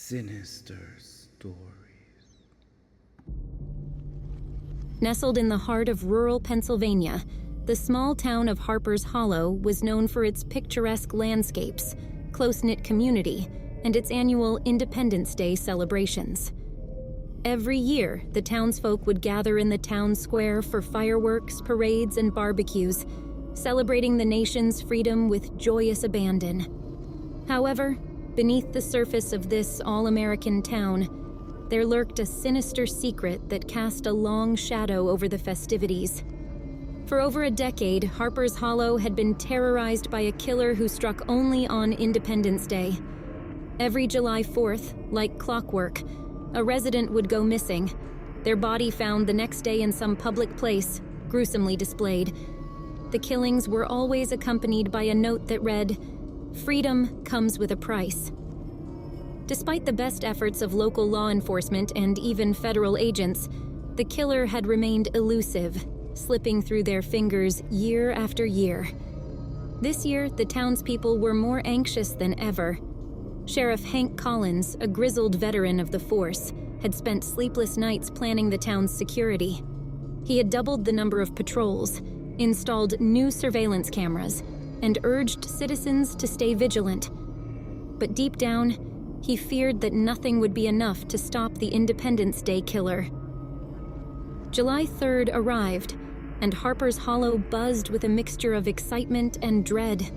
Sinister Stories. Nestled in the heart of rural Pennsylvania, the small town of Harper's Hollow was known for its picturesque landscapes, close-knit community, and its annual Independence Day celebrations. Every year, the townsfolk would gather in the town square for fireworks, parades, and barbecues, celebrating the nation's freedom with joyous abandon. However, beneath the surface of this all-American town, there lurked a sinister secret that cast a long shadow over the festivities. For over a decade, Harper's Hollow had been terrorized by a killer who struck only on Independence Day. Every July 4th, like clockwork, a resident would go missing, their body found the next day in some public place, gruesomely displayed. The killings were always accompanied by a note that read, "Freedom comes with a price." Despite the best efforts of local law enforcement and even federal agents, the killer had remained elusive, slipping through their fingers year after year. This year, the townspeople were more anxious than ever. Sheriff Hank Collins, a grizzled veteran of the force, had spent sleepless nights planning the town's security. He had doubled the number of patrols, installed new surveillance cameras, and urged citizens to stay vigilant. But deep down, he feared that nothing would be enough to stop the Independence Day killer. July 3rd arrived, and Harper's Hollow buzzed with a mixture of excitement and dread.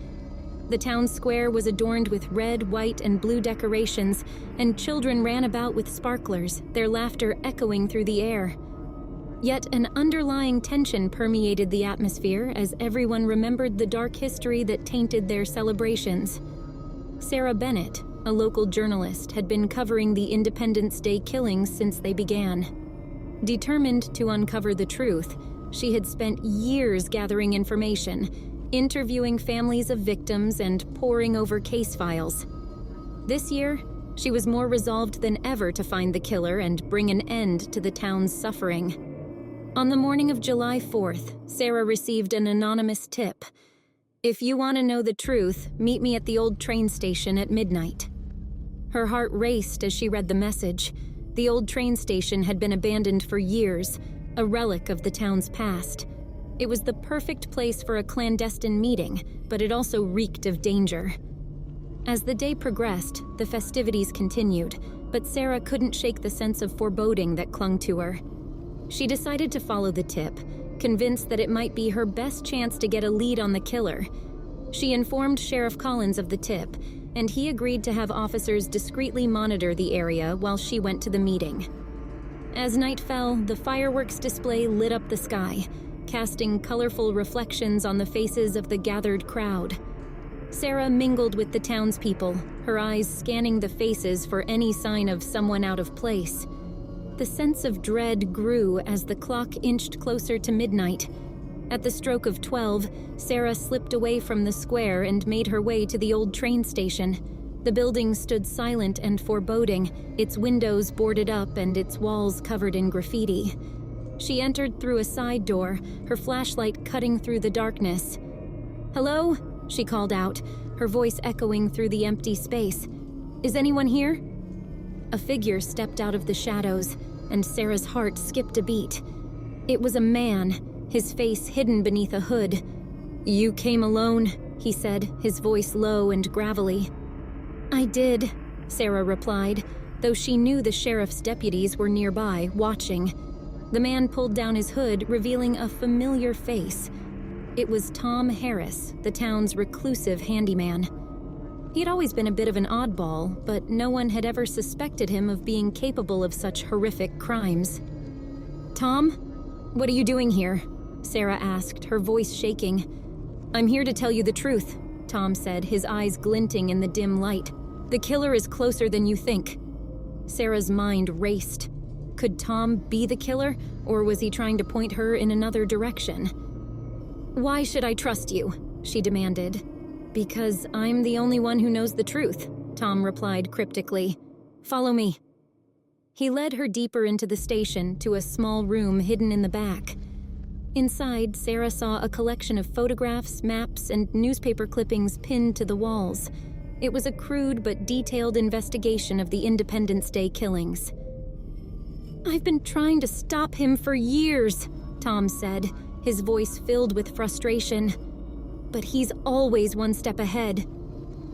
The town square was adorned with red, white, and blue decorations, and children ran about with sparklers, their laughter echoing through the air. Yet an underlying tension permeated the atmosphere as everyone remembered the dark history that tainted their celebrations. Sarah Bennett, a local journalist, had been covering the Independence Day killings since they began. Determined to uncover the truth, she had spent years gathering information, interviewing families of victims, and poring over case files. This year, she was more resolved than ever to find the killer and bring an end to the town's suffering. On the morning of July 4th, Sarah received an anonymous tip. "If you want to know the truth, meet me at the old train station at midnight." Her heart raced as she read the message. The old train station had been abandoned for years, a relic of the town's past. It was the perfect place for a clandestine meeting, but it also reeked of danger. As the day progressed, the festivities continued, but Sarah couldn't shake the sense of foreboding that clung to her. She decided to follow the tip, convinced that it might be her best chance to get a lead on the killer. She informed Sheriff Collins of the tip, and he agreed to have officers discreetly monitor the area while she went to the meeting. As night fell, the fireworks display lit up the sky, casting colorful reflections on the faces of the gathered crowd. Sarah mingled with the townspeople, her eyes scanning the faces for any sign of someone out of place. The sense of dread grew as the clock inched closer to midnight. At the stroke of 12, Sarah slipped away from the square and made her way to the old train station. The building stood silent and foreboding, its windows boarded up and its walls covered in graffiti. She entered through a side door, her flashlight cutting through the darkness. "Hello?" she called out, her voice echoing through the empty space. "Is anyone here?" A figure stepped out of the shadows, and Sarah's heart skipped a beat. It was a man, his face hidden beneath a hood. "You came alone," he said, his voice low and gravelly. "I did," Sarah replied, though she knew the sheriff's deputies were nearby, watching. The man pulled down his hood, revealing a familiar face. It was Tom Harris, the town's reclusive handyman. He'd always been a bit of an oddball, but no one had ever suspected him of being capable of such horrific crimes. "Tom, what are you doing here?" Sarah asked, her voice shaking. "I'm here to tell you the truth," Tom said, his eyes glinting in the dim light. "The killer is closer than you think." Sarah's mind raced. Could Tom be the killer, or was he trying to point her in another direction? "Why should I trust you?" she demanded. "Because I'm the only one who knows the truth," Tom replied cryptically. "Follow me." He led her deeper into the station to a small room hidden in the back. Inside, Sarah saw a collection of photographs, maps, and newspaper clippings pinned to the walls. It was a crude but detailed investigation of the Independence Day killings. "I've been trying to stop him for years," Tom said, his voice filled with frustration. "But he's always one step ahead."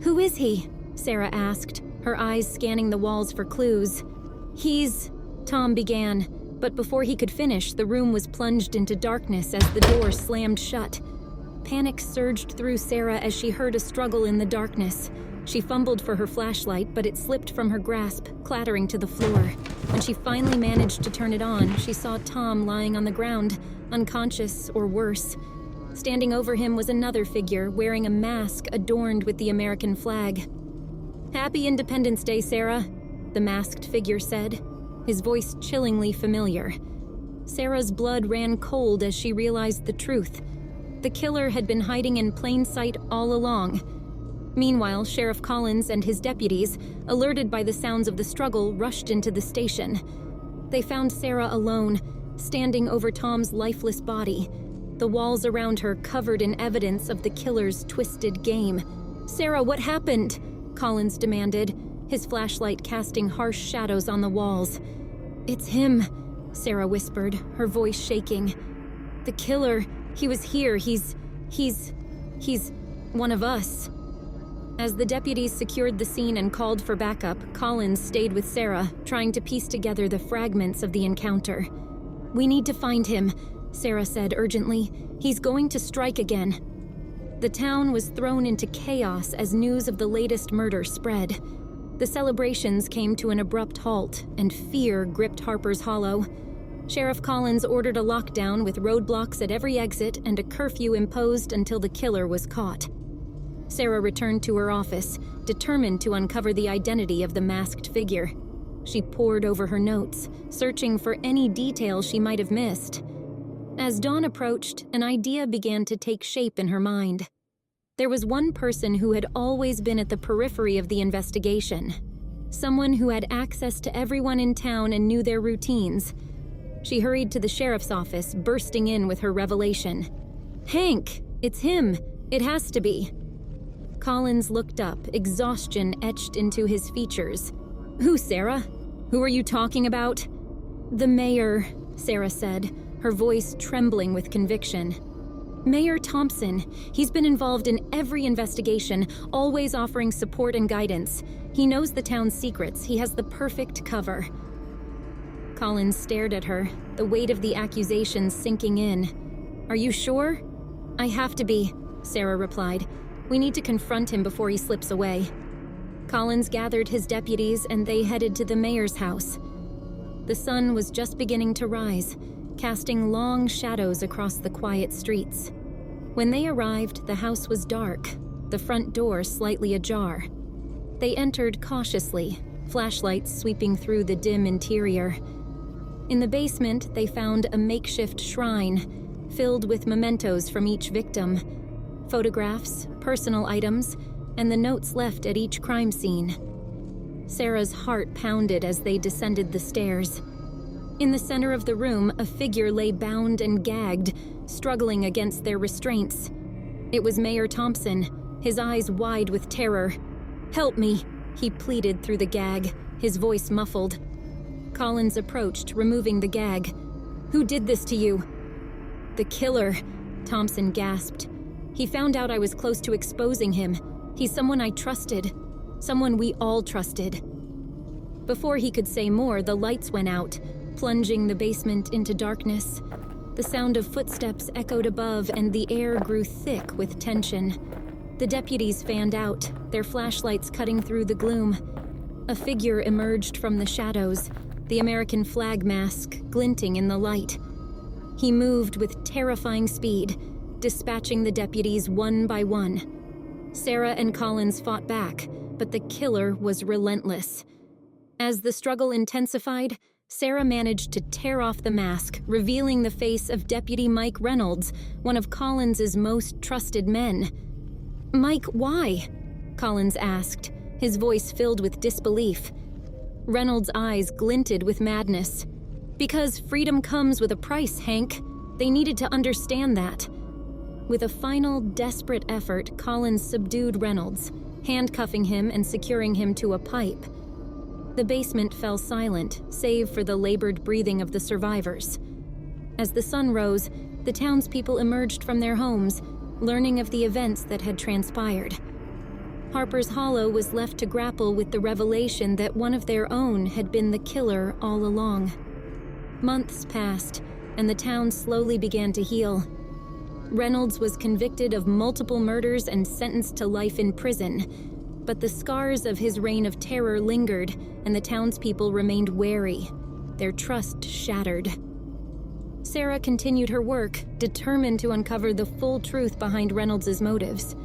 "Who is he?" Sarah asked, her eyes scanning the walls for clues. Tom began, but before he could finish, the room was plunged into darkness as the door slammed shut. Panic surged through Sarah as she heard a struggle in the darkness. She fumbled for her flashlight, but it slipped from her grasp, clattering to the floor. When she finally managed to turn it on, she saw Tom lying on the ground, unconscious or worse. Standing over him was another figure, wearing a mask adorned with the American flag. "Happy Independence Day, Sarah," the masked figure said, his voice chillingly familiar. Sarah's blood ran cold as she realized the truth. The killer had been hiding in plain sight all along. Meanwhile, Sheriff Collins and his deputies, alerted by the sounds of the struggle, rushed into the station. They found Sarah alone, standing over Tom's lifeless body, the walls around her covered in evidence of the killer's twisted game. "Sarah, what happened?" Collins demanded, his flashlight casting harsh shadows on the walls. "It's him," Sarah whispered, her voice shaking. "The killer, he was here, he's one of us." As the deputies secured the scene and called for backup, Collins stayed with Sarah, trying to piece together the fragments of the encounter. "We need to find him," Sarah said urgently. "He's going to strike again." The town was thrown into chaos as news of the latest murder spread. The celebrations came to an abrupt halt, and fear gripped Harper's Hollow. Sheriff Collins ordered a lockdown with roadblocks at every exit and a curfew imposed until the killer was caught. Sarah returned to her office, determined to uncover the identity of the masked figure. She pored over her notes, searching for any detail she might have missed. As dawn approached, an idea began to take shape in her mind. There was one person who had always been at the periphery of the investigation. Someone who had access to everyone in town and knew their routines. She hurried to the sheriff's office, bursting in with her revelation. "Hank! It's him! It has to be!" Collins looked up, exhaustion etched into his features. "Who, Sarah? Who are you talking about?" "The mayor," Sarah said, her voice trembling with conviction. "Mayor Thompson. He's been involved in every investigation, always offering support and guidance. He knows the town's secrets. He has the perfect cover." Collins stared at her, the weight of the accusations sinking in. "Are you sure?" "I have to be," Sarah replied. "We need to confront him before he slips away." Collins gathered his deputies and they headed to the mayor's house. The sun was just beginning to rise, casting long shadows across the quiet streets. When they arrived, the house was dark, the front door slightly ajar. They entered cautiously, flashlights sweeping through the dim interior. In the basement, they found a makeshift shrine, filled with mementos from each victim. Photographs, personal items, and the notes left at each crime scene. Sarah's heart pounded as they descended the stairs. In the center of the room, a figure lay bound and gagged, struggling against their restraints. It was Mayor Thompson, his eyes wide with terror. "Help me," he pleaded through the gag, his voice muffled. Collins approached, removing the gag. "Who did this to you?" "The killer," Thompson gasped. "He found out I was close to exposing him. He's someone I trusted. Someone we all trusted." Before he could say more, the lights went out, plunging the basement into darkness. The sound of footsteps echoed above, and the air grew thick with tension. The deputies fanned out, their flashlights cutting through the gloom. A figure emerged from the shadows, the American flag mask glinting in the light. He moved with terrifying speed, dispatching the deputies one by one. Sarah and Collins fought back, but the killer was relentless. As the struggle intensified, Sarah managed to tear off the mask, revealing the face of Deputy Mike Reynolds, one of Collins's most trusted men. "Mike, why?" Collins asked, his voice filled with disbelief. Reynolds' eyes glinted with madness. "Because freedom comes with a price, Hank. They needed to understand that." With a final, desperate effort, Collins subdued Reynolds, handcuffing him and securing him to a pipe. The basement fell silent, save for the labored breathing of the survivors. As the sun rose, the townspeople emerged from their homes, learning of the events that had transpired. Harper's Hollow was left to grapple with the revelation that one of their own had been the killer all along. Months passed, and the town slowly began to heal. Reynolds was convicted of multiple murders and sentenced to life in prison, but the scars of his reign of terror lingered, and the townspeople remained wary, their trust shattered. Sarah continued her work, determined to uncover the full truth behind Reynolds' motives.